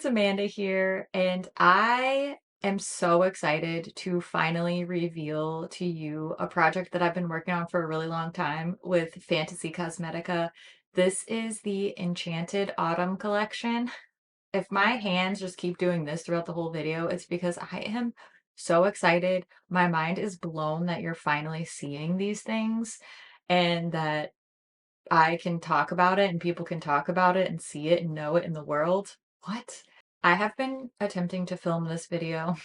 it's Amanda here, and I am so excited to finally reveal to you a project that I've been working on for a really long time with Fantasy Cosmetica. This is the Enchanted Autumn collection. If my hands just keep doing this throughout the whole video, it's because I am so excited. My mind is blown that you're finally seeing these things and that I can talk about it and people can talk about it and see it and know it in the world. What? I have been attempting to film this video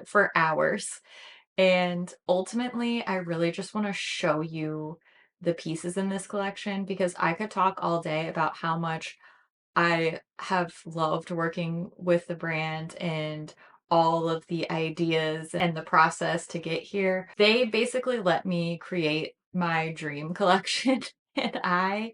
for hours, and ultimately, I really just want to show you the pieces in this collection because I could talk all day about how much I have loved working with the brand and all of the ideas and the process to get here. They basically let me create my dream collection, and I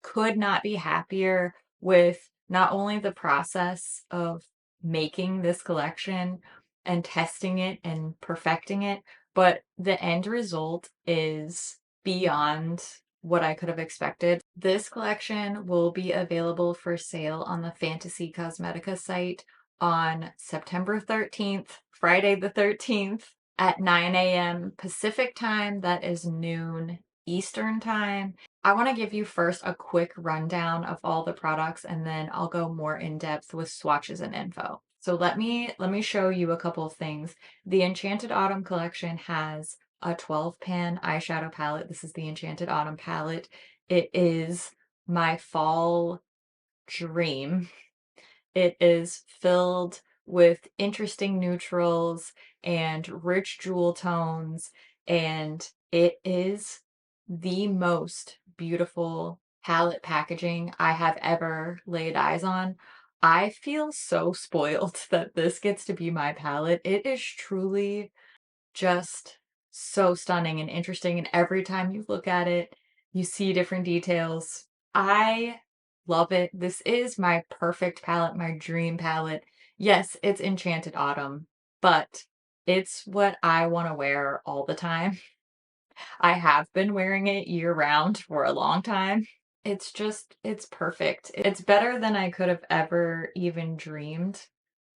could not be happier with not only the process of making this collection and testing it and perfecting it, but the end result is beyond what I could have expected. This collection will be available for sale on the Fantasy Cosmetica site on September 13th, Friday the 13th at 9 a.m. Pacific time. That is noon Eastern time. I want to give you first a quick rundown of all the products and then I'll go more in depth with swatches and info. So let me show you a couple of things. The Enchanted Autumn collection has a 12 pan eyeshadow palette. This is the Enchanted Autumn palette. It is my fall dream. It is filled with interesting neutrals and rich jewel tones, and it is the most beautiful palette packaging I have ever laid eyes on. I feel so spoiled that this gets to be my palette. It is truly just so stunning and interesting, and every time you look at it, you see different details. I love it. This is my perfect palette, my dream palette. Yes, it's Enchanted Autumn, but it's what I want to wear all the time. I have been wearing it year round for a long time. It's perfect. It's better than I could have ever even dreamed.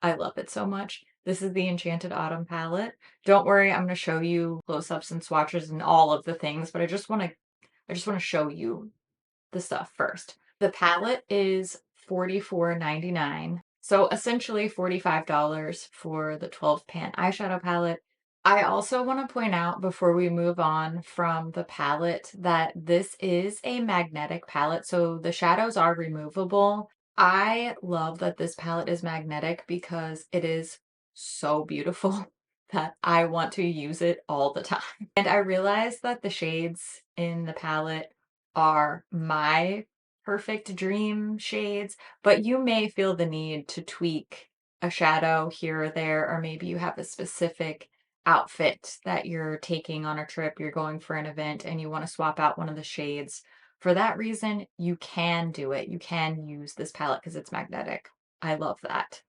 I love it so much. This is the Enchanted Autumn palette. Don't worry, I'm going to show you close-ups and swatches and all of the things, but I just want to show you the stuff first. The palette is $44.99. So essentially $45 for the 12 pan eyeshadow palette. I also want to point out before we move on from the palette that this is a magnetic palette, so the shadows are removable. I love that this palette is magnetic because it is so beautiful that I want to use it all the time. And I realized that the shades in the palette are my perfect dream shades, but you may feel the need to tweak a shadow here or there, or maybe you have a specific outfit that you're taking on a trip, you're going for an event, and you want to swap out one of the shades. For that reason, you can do it. You can use this palette because it's magnetic. I love that.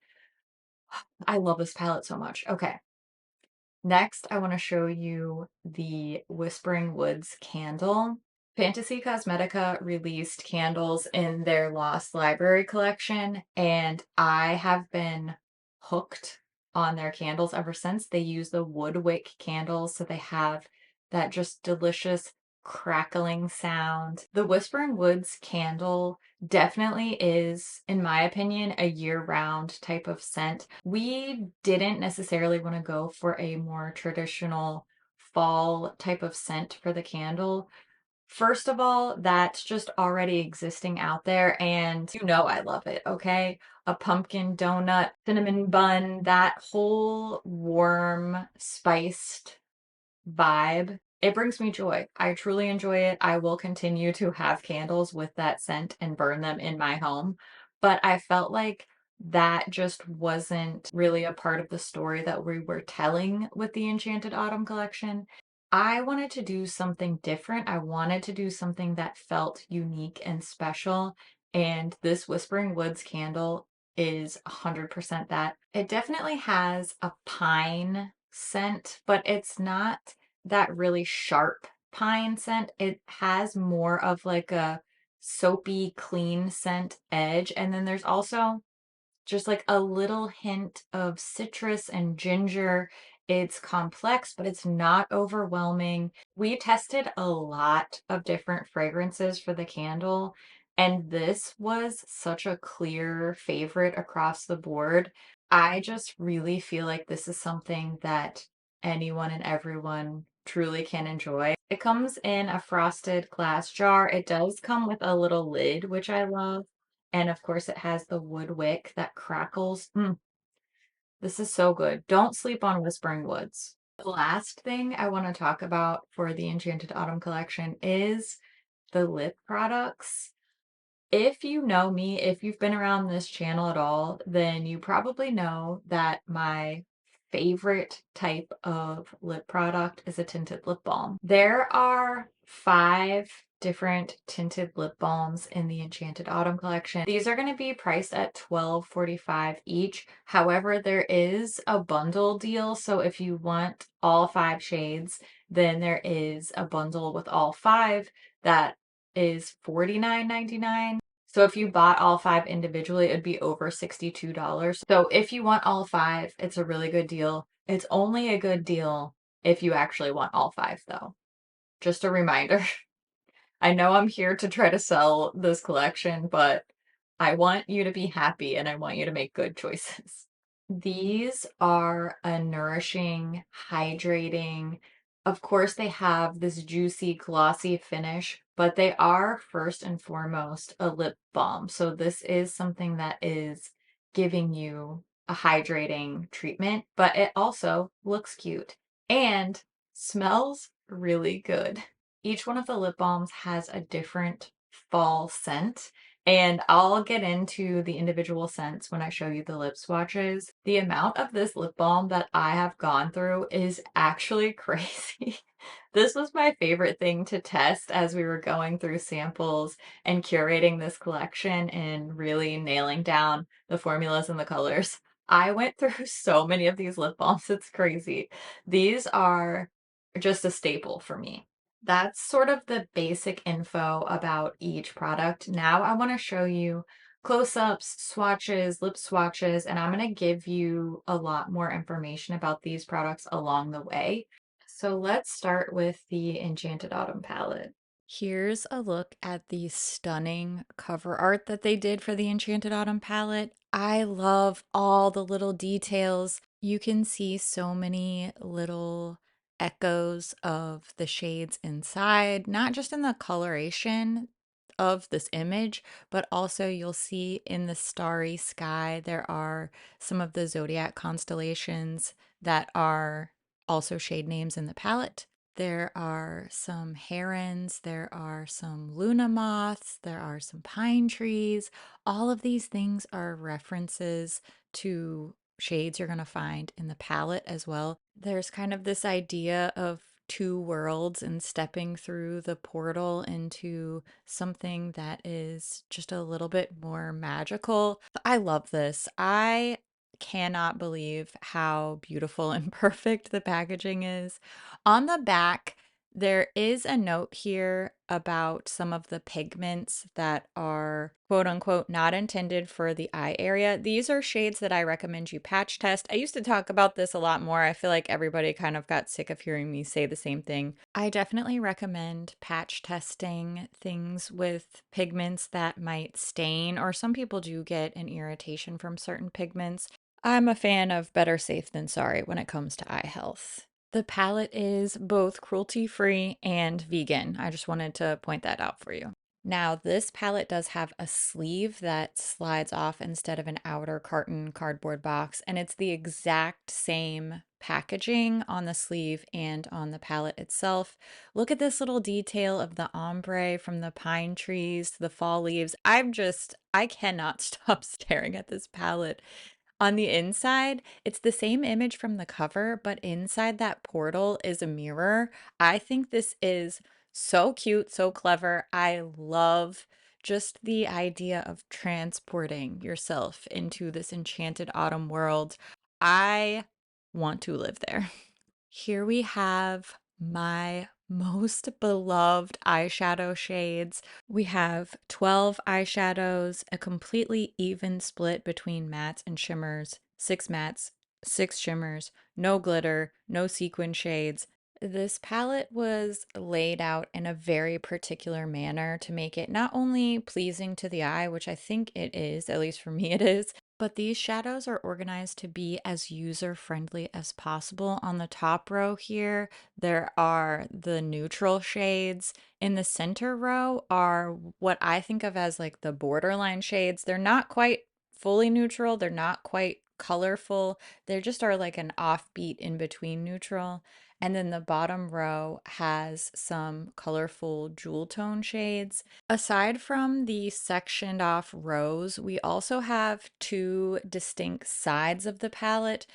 I love this palette so much. Okay. Next, I want to show you the Whispering Woods candle. Fantasy Cosmetica released candles in their Lost Library collection, and I have been hooked on their candles ever since. They use the wood wick candles, so they have that just delicious crackling sound. The Whispering Woods candle definitely is, in my opinion, a year-round type of scent. We didn't necessarily want to go for a more traditional fall type of scent for the candle. First of all, that's just already existing out there, and you know I love it, okay? A pumpkin donut, cinnamon bun, that whole warm, spiced vibe. It brings me joy. I truly enjoy it. I will continue to have candles with that scent and burn them in my home. But I felt like that just wasn't really a part of the story that we were telling with the Enchanted Autumn collection. I wanted to do something different. I wanted to do something that felt unique and special. And this Whispering Woods candle is 100% that. It definitely has a pine scent, but it's not that really sharp pine scent. It has more of like a soapy, clean scent edge. And then there's also just like a little hint of citrus and ginger. It's complex, but it's not overwhelming. We tested a lot of different fragrances for the candle, and this was such a clear favorite across the board. I just really feel like this is something that anyone and everyone truly can enjoy. It comes in a frosted glass jar. It does come with a little lid, which I love. And of course, it has the wood wick that crackles. This is so good. Don't sleep on Whispering Woods. The last thing I want to talk about for the Enchanted Autumn collection is the lip products. If you know me, if you've been around this channel at all, then you probably know that my favorite type of lip product is a tinted lip balm. There are 5 different tinted lip balms in the Enchanted Autumn collection. These are going to be priced at $12.45 each. However, there is a bundle deal, so if you want all 5 shades, then there is a bundle with all 5 that is $49.99. So if you bought all 5 individually, it'd be over $62. So if you want all 5, it's a really good deal. It's only a good deal if you actually want all 5 though. Just a reminder. I know I'm here to try to sell this collection, but I want you to be happy and I want you to make good choices. These are a nourishing, hydrating. Of course, they have this juicy, glossy finish, but they are first and foremost a lip balm. So this is something that is giving you a hydrating treatment, but it also looks cute and smells really good. Each one of the lip balms has a different fall scent, and I'll get into the individual scents when I show you the lip swatches. The amount of this lip balm that I have gone through is actually crazy. This was my favorite thing to test as we were going through samples and curating this collection and really nailing down the formulas and the colors. I went through so many of these lip balms, it's crazy. These are just a staple for me. That's sort of the basic info about each product. Now I want to show you close-ups, swatches, lip swatches, and I'm going to give you a lot more information about these products along the way. So let's start with the Enchanted Autumn palette. Here's a look at the stunning cover art that they did for the Enchanted Autumn palette. I love all the little details. You can see so many little echoes of the shades inside, not just in the coloration of this image, but also you'll see in the starry sky, there are some of the zodiac constellations that are also shade names in the palette. There are some herons, there are some luna moths, there are some pine trees. All of these things are references to shades you're going to find in the palette as well. There's kind of this idea of two worlds and stepping through the portal into something that is just a little bit more magical. I love this. I cannot believe how beautiful and perfect the packaging is. On the back, there is a note here about some of the pigments that are quote unquote not intended for the eye area. These are shades that I recommend you patch test. I used to talk about this a lot more. I feel like everybody kind of got sick of hearing me say the same thing. I definitely recommend patch testing things with pigments that might stain, or some people do get an irritation from certain pigments. I'm a fan of better safe than sorry when it comes to eye health. The palette is both cruelty-free and vegan. I just wanted to point that out for you. Now, this palette does have a sleeve that slides off instead of an outer carton cardboard box, and it's the exact same packaging on the sleeve and on the palette itself. Look at this little detail of the ombre from the pine trees to the fall leaves. I cannot stop staring at this palette. On the inside, it's the same image from the cover, but inside that portal is a mirror. I think this is so cute, so clever. I love just the idea of transporting yourself into this enchanted autumn world. I want to live there. Here we have my most beloved eyeshadow shades. We have 12 eyeshadows, a completely even split between mattes and shimmers, 6 mattes, 6 shimmers, no glitter, no sequin shades. This palette was laid out in a very particular manner to make it not only pleasing to the eye, which I think it is, at least for me it is, but these shadows are organized to be as user friendly as possible. On the top row here, there are the neutral shades. In the center row are what I think of as like the borderline shades. They're not quite fully neutral, they're not quite colorful. They just are like an offbeat in between neutral. And then the bottom row has some colorful jewel tone shades. Aside from the sectioned off rows, we also have two distinct sides of the palette.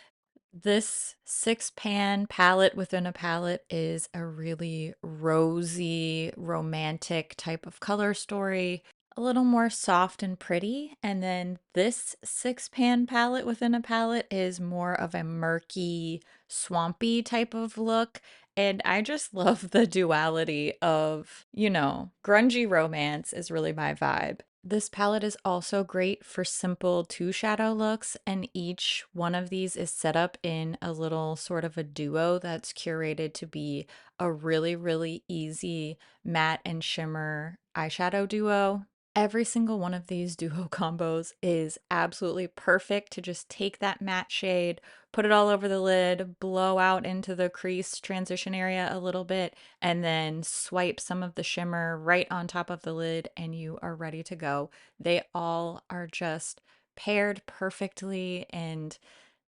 This 6 pan palette within a palette is a really rosy, romantic type of color story, a little more soft and pretty. And then this 6 pan palette within a palette is more of a murky, swampy type of look. And I just love the duality of, grungy romance is really my vibe. This palette is also great for simple two shadow looks, and each one of these is set up in a little sort of a duo that's curated to be a really, really easy matte and shimmer eyeshadow duo. Every single one of these duo combos is absolutely perfect to just take that matte shade, put it all over the lid, blow out into the crease transition area a little bit, and then swipe some of the shimmer right on top of the lid, and you are ready to go. They all are just paired perfectly, and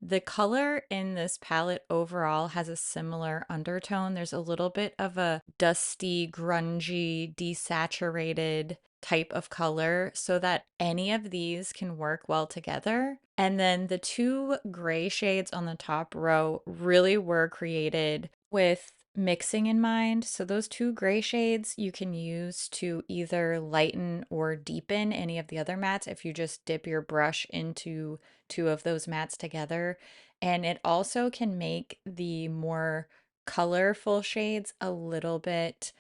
the color in this palette overall has a similar undertone. There's a little bit of a dusty, grungy, desaturated type of color so that any of these can work well together. And then the two gray shades on the top row really were created with mixing in mind. So those two gray shades you can use to either lighten or deepen any of the other mattes if you just dip your brush into two of those mattes together. And it also can make the more colorful shades a little bit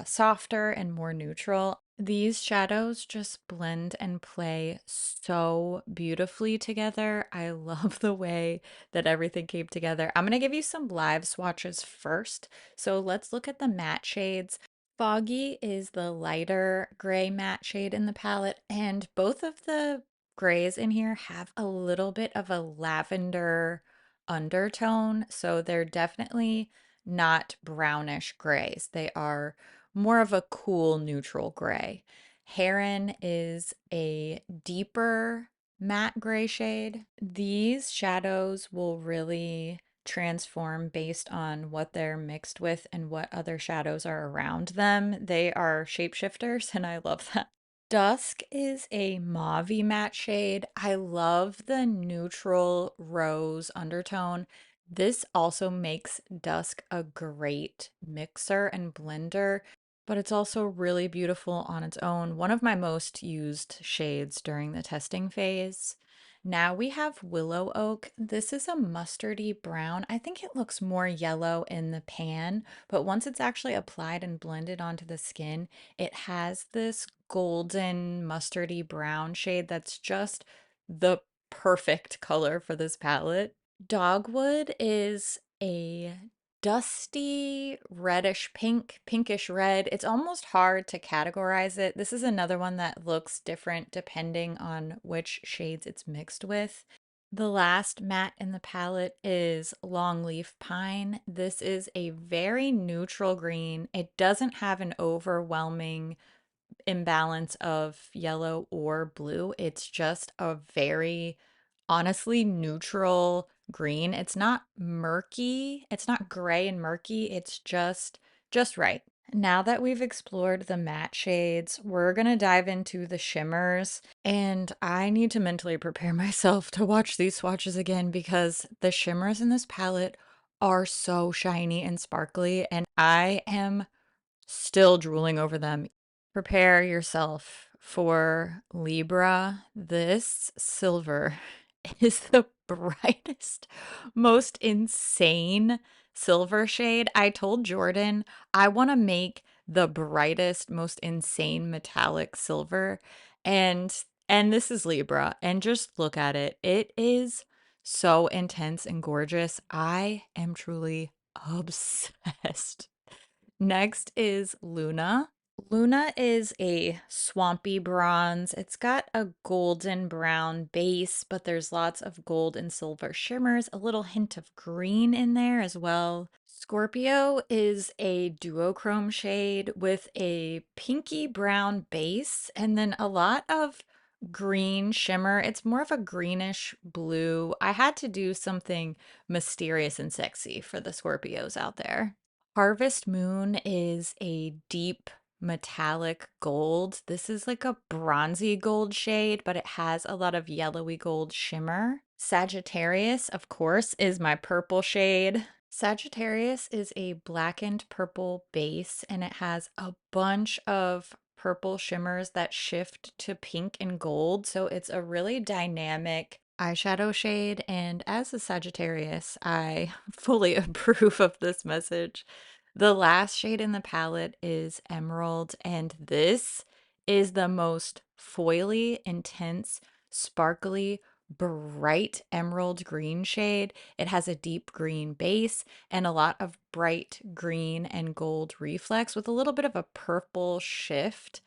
softer and more neutral. These shadows just blend and play so beautifully together. I love the way that everything came together. I'm going to give you some live swatches first. So let's look at the matte shades. Foggy is the lighter gray matte shade in the palette, and both of the grays in here have a little bit of a lavender undertone. So they're definitely not brownish grays. They are more of a cool neutral gray. Heron is a deeper matte gray shade. These shadows will really transform based on what they're mixed with and what other shadows are around them. They are shapeshifters, and I love that. Dusk is a mauvey matte shade. I love the neutral rose undertone. This also makes Dusk a great mixer and blender, but it's also really beautiful on its own. One of my most used shades during the testing phase. Now we have Willow Oak. This is a mustardy brown. I think it looks more yellow in the pan, but once it's actually applied and blended onto the skin, it has this golden mustardy brown shade that's just the perfect color for this palette. Dogwood is a dusty reddish pink, pinkish red. It's almost hard to categorize it. This is another one that looks different depending on which shades it's mixed with. The last matte in the palette is Longleaf Pine. This is a very neutral green. It doesn't have an overwhelming imbalance of yellow or blue. It's just a very honestly neutral green. It's not murky. It's not gray and murky. It's just right. Now that we've explored the matte shades, we're going to dive into the shimmers, and I need to mentally prepare myself to watch these swatches again because the shimmers in this palette are so shiny and sparkly, and I am still drooling over them. Prepare yourself for Libra. This silver is the brightest, most insane silver shade. I told Jordan I want to make the brightest, most insane metallic silver. And this is Libra. And just look at it. It is so intense and gorgeous. I am truly obsessed. Next is Luna. Luna is a swampy bronze. It's got a golden brown base, but there's lots of gold and silver shimmers, a little hint of green in there as well. Scorpio is a duochrome shade with a pinky brown base and then a lot of green shimmer. It's more of a greenish blue. I had to do something mysterious and sexy for the Scorpios out there. Harvest Moon is a deep metallic gold. This is like a bronzy gold shade, but it has a lot of yellowy gold shimmer. Sagittarius, of course, is my purple shade. Sagittarius is a blackened purple base and it has a bunch of purple shimmers that shift to pink and gold. So it's a really dynamic eyeshadow shade. And as a Sagittarius, I fully approve of this message. The last shade in the palette is Emerald, and this is the most foily, intense, sparkly, bright emerald green shade. It has a deep green base and a lot of bright green and gold reflex with a little bit of a purple shift.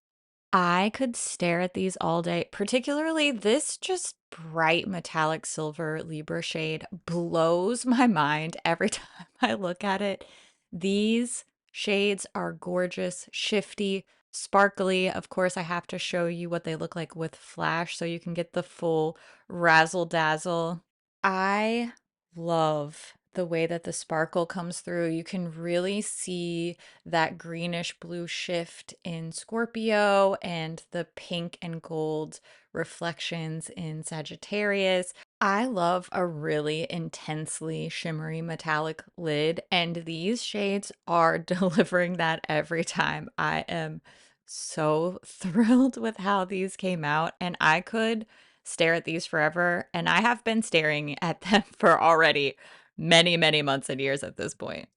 I could stare at these all day, particularly this just bright metallic silver Libra shade blows my mind every time I look at it. These shades are gorgeous, shifty, sparkly. Of course, I have to show you what they look like with flash so you can get the full razzle dazzle. I love the way that the sparkle comes through. You can really see that greenish blue shift in Scorpio and the pink and gold reflections in Sagittarius. I love a really intensely shimmery metallic lid, and these shades are delivering that every time. I am so thrilled with how these came out, and I could stare at these forever, and I have been staring at them for already many, many months and years at this point.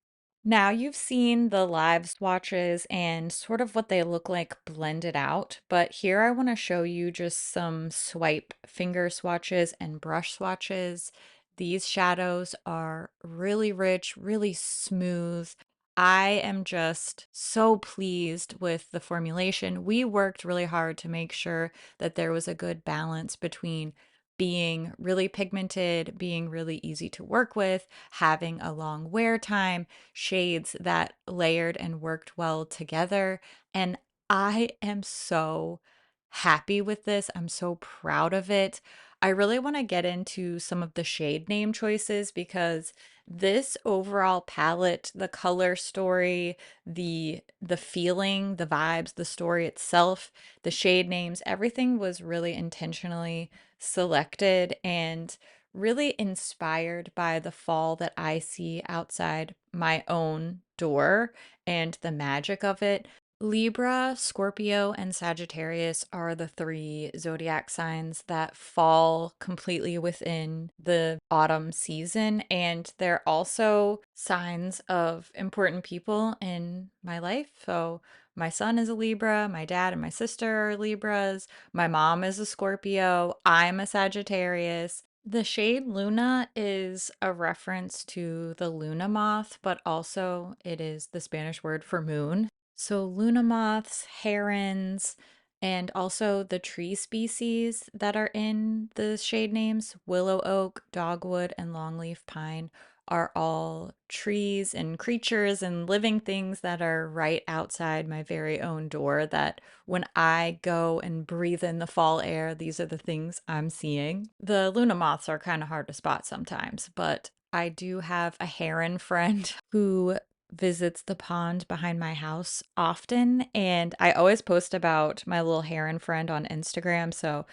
Now you've seen the live swatches and sort of what they look like blended out, but here I want to show you just some swipe finger swatches and brush swatches. These shadows are really rich, really smooth. I am just so pleased with the formulation. We worked really hard to make sure that there was a good balance between being really pigmented, being really easy to work with, having a long wear time, shades that layered and worked well together. And I am so happy with this. I'm so proud of it. I really want to get into some of the shade name choices because this overall palette, the color story, the feeling, the vibes, the story itself, the shade names, everything was really intentionally selected and really inspired by the fall that I see outside my own door and the magic of it. Libra, Scorpio, and Sagittarius are the three zodiac signs that fall completely within the autumn season, and they're also signs of important people in my life. So, my son is a Libra, my dad and my sister are Libras, my mom is a Scorpio, I'm a Sagittarius. The shade Luna is a reference to the Luna moth, but also it is the Spanish word for moon. So, Luna moths, herons, and also the tree species that are in the shade names, willow oak, dogwood, and longleaf pine, are all trees and creatures and living things that are right outside my very own door. That when I go and breathe in the fall air, these are the things I'm seeing. The Luna moths are kind of hard to spot sometimes, but I do have a heron friend who visits the pond behind my house often, and I always post about my little heron friend on Instagram. So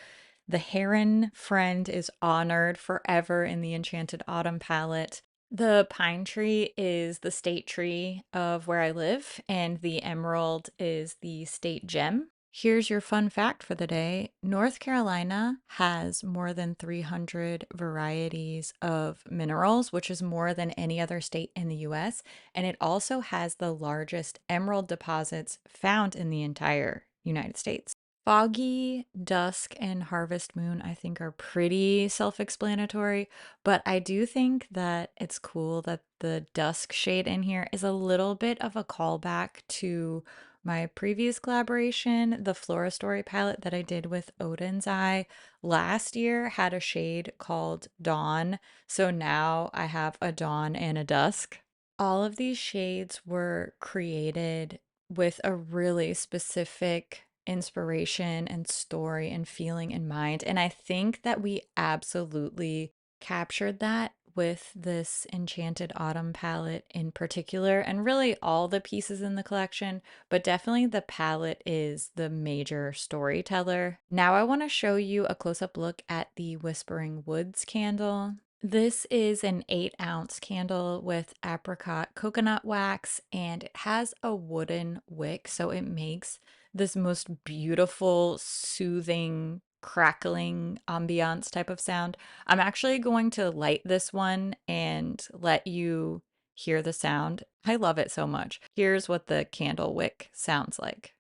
the heron friend is honored forever in the Enchanted Autumn palette. The pine tree is the state tree of where I live, and the emerald is the state gem. Here's your fun fact for the day. North Carolina has more than 300 varieties of minerals, which is more than any other state in the US. And it also has the largest emerald deposits found in the entire United States. Foggy, dusk, and harvest moon, I think, are pretty self explanatory, but I do think that it's cool that the dusk shade in here is a little bit of a callback to my previous collaboration. The Flora Story palette that I did with Odin's Eye last year had a shade called Dawn, so now I have a dawn and a dusk. All of these shades were created with a really specific inspiration and story and feeling in mind. And I think that we absolutely captured that with this Enchanted Autumn palette in particular, and really all the pieces in the collection, but definitely the palette is the major storyteller. Now I want to show you a close-up look at the Whispering Woods candle. This is an 8-ounce candle with apricot coconut wax, and it has a wooden wick, so it makes this most beautiful, soothing, crackling ambiance type of sound. I'm actually going to light this one and let you hear the sound. I love it so much. Here's what the candle wick sounds like.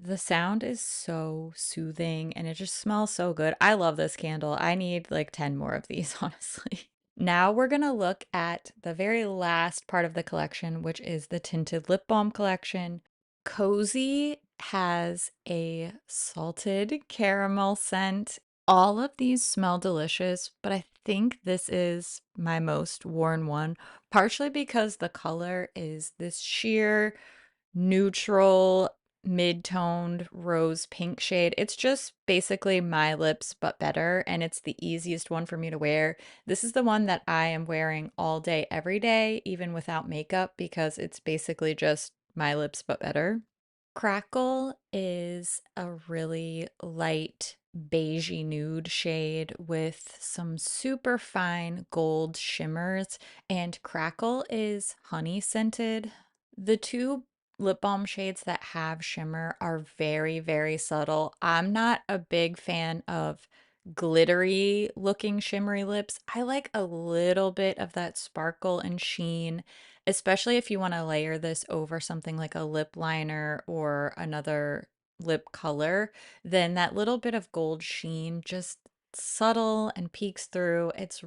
The sound is so soothing and it just smells so good. I love this candle. I need like 10 more of these, honestly. Now we're going to look at the very last part of the collection, which is the tinted lip balm collection. Cozy has a salted caramel scent. All of these smell delicious, but I think this is my most worn one, partially because the color is this sheer neutral, mid-toned rose pink shade. It's just basically my lips, but better, and it's the easiest one for me to wear. This is the one that I am wearing all day, every day, even without makeup, because it's basically just my lips, but better. Crackle is a really light beigey nude shade with some super fine gold shimmers, and Crackle is honey scented. The two lip balm shades that have shimmer are very, very subtle. I'm not a big fan of glittery looking shimmery lips. I like a little bit of that sparkle and sheen, especially if you want to layer this over something like a lip liner or another lip color, then that little bit of gold sheen just subtle and peeks through. It's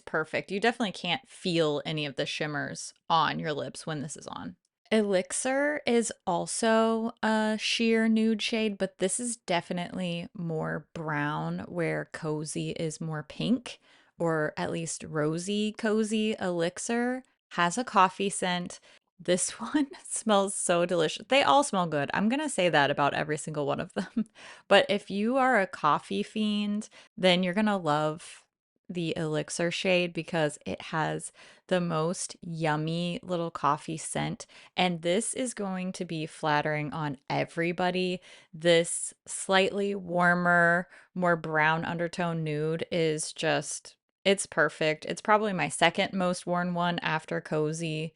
perfect. You definitely can't feel any of the shimmers on your lips when this is on. Elixir is also a sheer nude shade, but this is definitely more brown, where Cozy is more pink, or at least rosy cozy. Elixir has a coffee scent. This one smells so delicious. They all smell good. I'm gonna say that about every single one of them. But if you are a coffee fiend, then you're gonna love the Elixir shade because it has the most yummy little coffee scent, and this is going to be flattering on everybody. This slightly warmer, more brown undertone nude is just, it's perfect. It's probably my second most worn one after Cozy.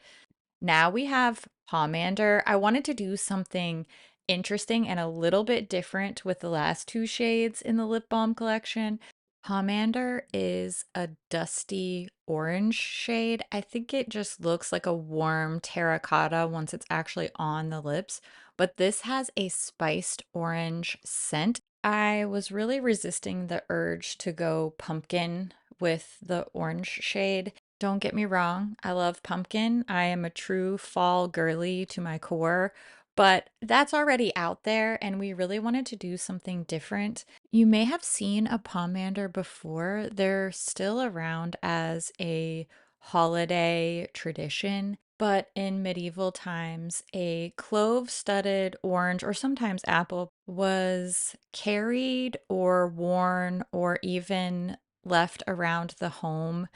Now we have Pomander. I wanted to do something interesting and a little bit different with the last two shades in the lip balm collection. Pomander is a dusty orange shade. I think it just looks like a warm terracotta once it's actually on the lips, but this has a spiced orange scent. I was really resisting the urge to go pumpkin with the orange shade. Don't get me wrong, I love pumpkin. I am a true fall girly to my core, but that's already out there, and we really wanted to do something different. You may have seen a pomander before. They're still around as a holiday tradition. But in medieval times, a clove-studded orange or sometimes apple was carried or worn or even left around the home.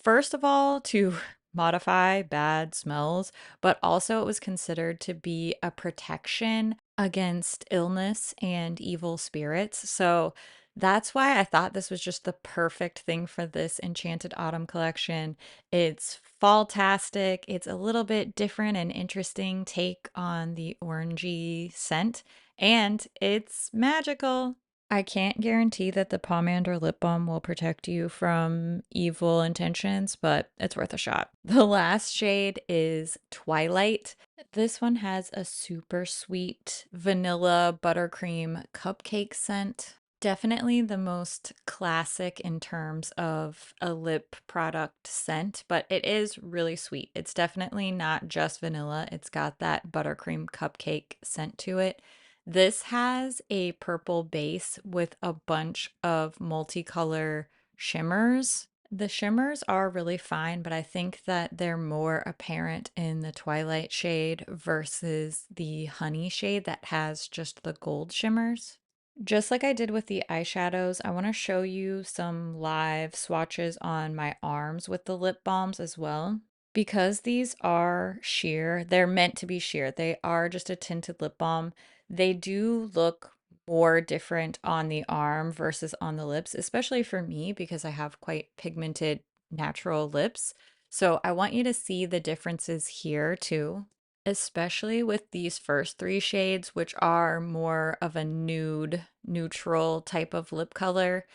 First of all, to modify bad smells, but also it was considered to be a protection against illness and evil spirits. So that's why I thought this was just the perfect thing for this Enchanted Autumn collection. It's fall-tastic, it's a little bit different and interesting take on the orangey scent, and it's magical. I can't guarantee that the pomander lip balm will protect you from evil intentions, but it's worth a shot. The last shade is Twilight. This one has a super sweet vanilla buttercream cupcake scent. Definitely the most classic in terms of a lip product scent, but it is really sweet. It's definitely not just vanilla, it's got that buttercream cupcake scent to it. This has a purple base with a bunch of multicolor shimmers. The shimmers are really fine, but I think that they're more apparent in the Twilight shade versus the honey shade that has just the gold shimmers. Just like I did with the eyeshadows, I want to show you some live swatches on my arms with the lip balms as well. Because these are sheer, they're meant to be sheer. They are just a tinted lip balm. They do look more different on the arm versus on the lips, especially for me because I have quite pigmented natural lips. So I want you to see the differences here too, especially with these first three shades, which are more of a nude, neutral type of lip color.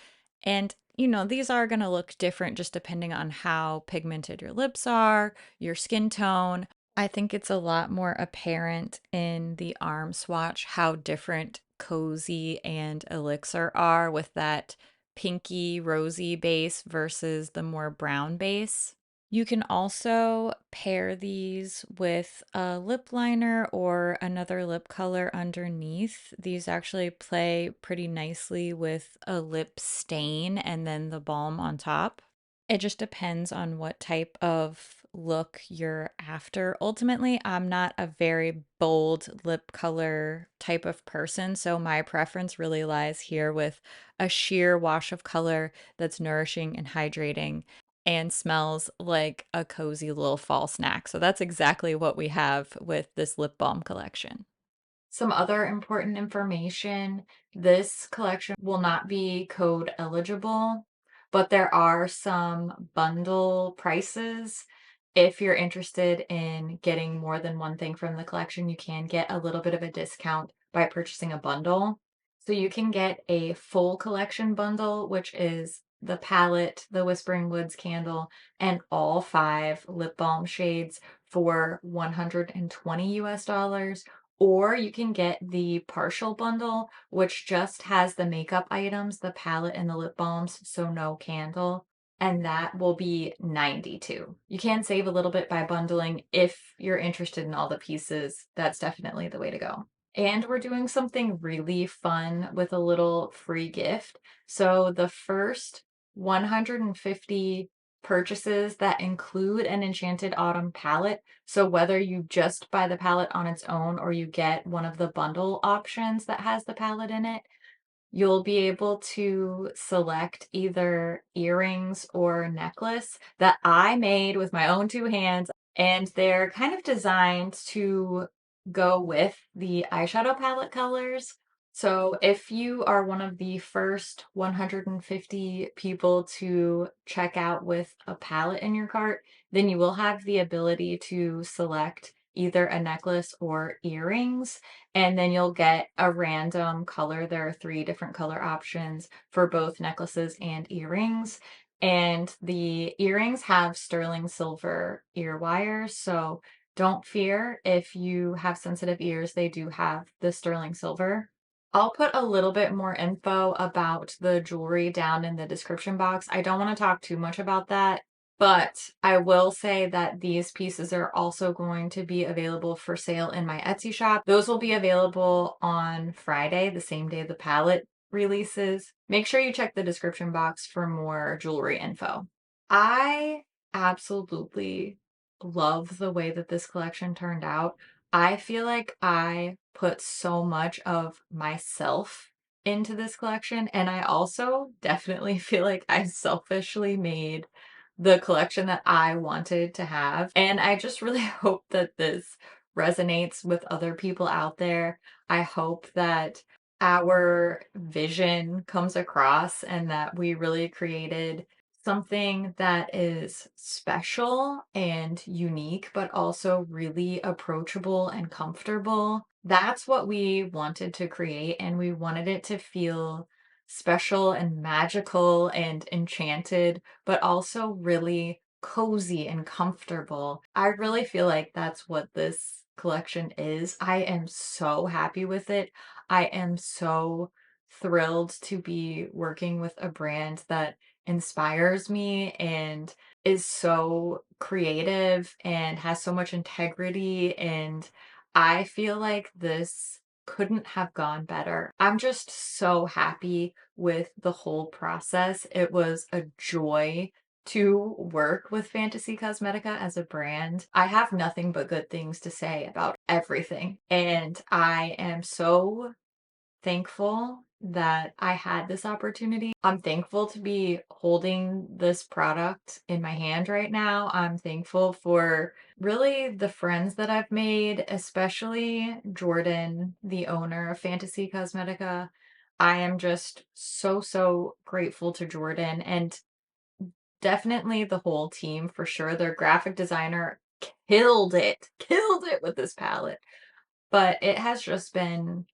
And, these are going to look different just depending on how pigmented your lips are, your skin tone. I think it's a lot more apparent in the arm swatch how different Cozy and Elixir are with that pinky rosy base versus the more brown base. You can also pair these with a lip liner or another lip color underneath. These actually play pretty nicely with a lip stain and then the balm on top. It just depends on what type of look you're after. Ultimately, I'm not a very bold lip color type of person, so my preference really lies here with a sheer wash of color that's nourishing and hydrating and smells like a cozy little fall snack. So that's exactly what we have with this lip balm collection. Some other important information, this collection will not be code eligible, but there are some bundle prices. If you're interested in getting more than one thing from the collection, you can get a little bit of a discount by purchasing a bundle. So you can get a full collection bundle, which is the palette, the Whispering Woods candle, and all 5 lip balm shades for 120 US dollars, or you can get the partial bundle, which just has the makeup items, the palette and the lip balms, so no candle, and that will be 92. You can save a little bit by bundling if you're interested in all the pieces. That's definitely the way to go. And we're doing something really fun with a little free gift. So the first 150 purchases that include an Enchanted Autumn palette, so whether you just buy the palette on its own or you get one of the bundle options that has the palette in it, you'll be able to select either earrings or necklace that I made with my own 2 hands, and they're kind of designed to go with the eyeshadow palette colors. So if you are one of the first 150 people to check out with a palette in your cart, then you will have the ability to select either a necklace or earrings, and then you'll get a random color. There are 3 different color options for both necklaces and earrings, and the earrings have sterling silver ear wires, so don't fear if you have sensitive ears, they do have the sterling silver. I'll put a little bit more info about the jewelry down in the description box. I don't wanna talk too much about that, but I will say that these pieces are also going to be available for sale in my Etsy shop. Those will be available on Friday, the same day the palette releases. Make sure you check the description box for more jewelry info. I absolutely love the way that this collection turned out. I feel like I put so much of myself into this collection, and I also definitely feel like I selfishly made the collection that I wanted to have, and I just really hope that this resonates with other people out there. I hope that our vision comes across and that we really created something that is special and unique, but also really approachable and comfortable. That's what we wanted to create, and we wanted it to feel special and magical and enchanted, but also really cozy and comfortable. I really feel like that's what this collection is. I am so happy with it. I am so thrilled to be working with a brand that inspires me and is so creative and has so much integrity, and I feel like this couldn't have gone better. I'm just so happy with the whole process. It was a joy to work with Fantasy Cosmetica as a brand. I have nothing but good things to say about everything, and I am so thankful that I had this opportunity. I'm thankful to be holding this product in my hand right now. I'm thankful for really the friends that I've made, especially Jordan, the owner of Fantasy Cosmetica. I am just so, so grateful to Jordan and definitely the whole team for sure. Their graphic designer killed it with this palette. But it has just been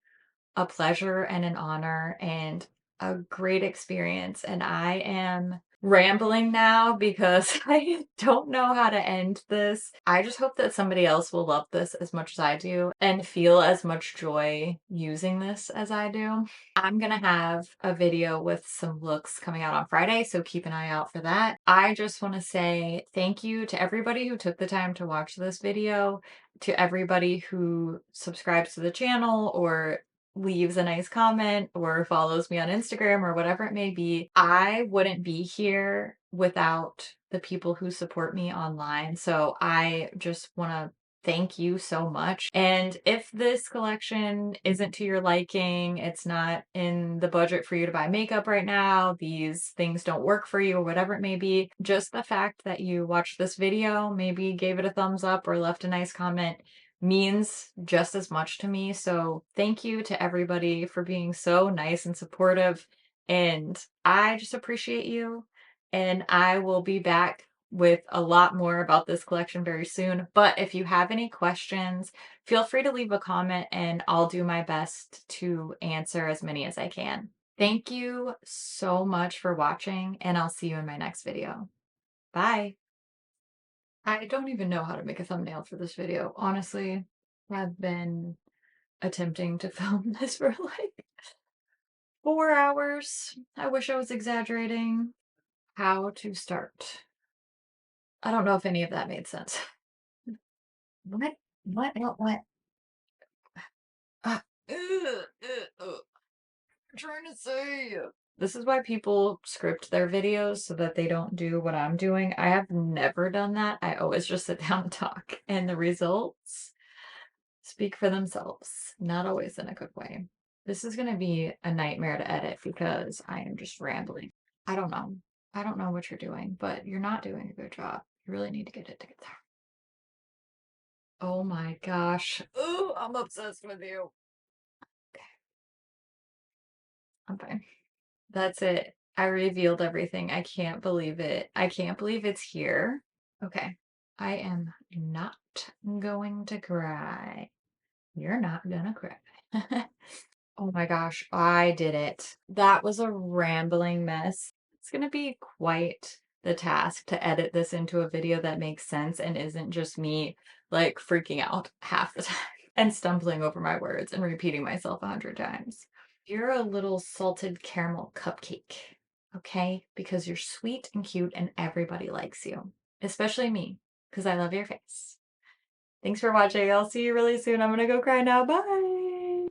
a pleasure and an honor and a great experience, and I am rambling now because I don't know how to end this. I just hope that somebody else will love this as much as I do and feel as much joy using this as I do. I'm gonna have a video with some looks coming out on Friday, so keep an eye out for that. I just wanna say thank you to everybody who took the time to watch this video, to everybody who subscribes to the channel or leaves a nice comment or follows me on Instagram or whatever it may be. I wouldn't be here without the people who support me online. So I just want to thank you so much. And if this collection isn't to your liking, it's not in the budget for you to buy makeup right now, these things don't work for you or whatever it may be, just the fact that you watched this video, maybe gave it a thumbs up or left a nice comment means just as much to me. So thank you to everybody for being so nice and supportive. And I just appreciate you. And I will be back with a lot more about this collection very soon. But if you have any questions, feel free to leave a comment and I'll do my best to answer as many as I can. Thank you so much for watching, and I'll see you in my next video. Bye. I don't even know how to make a thumbnail for this video. Honestly, I've been attempting to film this for like 4 hours. I wish I was exaggerating. How to start. I don't know if any of that made sense. What? What? Uh, I'm trying to say. This is why people script their videos so that they don't do what I'm doing. I have never done that. I always just sit down and talk, and the results speak for themselves, not always in a good way. This is gonna be a nightmare to edit because I am just rambling. I don't know. I don't know what you're doing, but you're not doing a good job. You really need to get it together. Oh my gosh. Ooh, I'm obsessed with you. Okay, I'm fine. That's it. I revealed everything. I can't believe it. I can't believe it's here. Okay. I am not going to cry. You're not gonna cry. Oh my gosh, I did it. That was a rambling mess. It's gonna be quite the task to edit this into a video that makes sense and isn't just me like freaking out half the time and stumbling over my words and repeating myself 100 times. You're a little salted caramel cupcake, okay? Because you're sweet and cute and everybody likes you, especially me, because I love your face. Thanks for watching. I'll see you really soon. I'm gonna go cry now. Bye.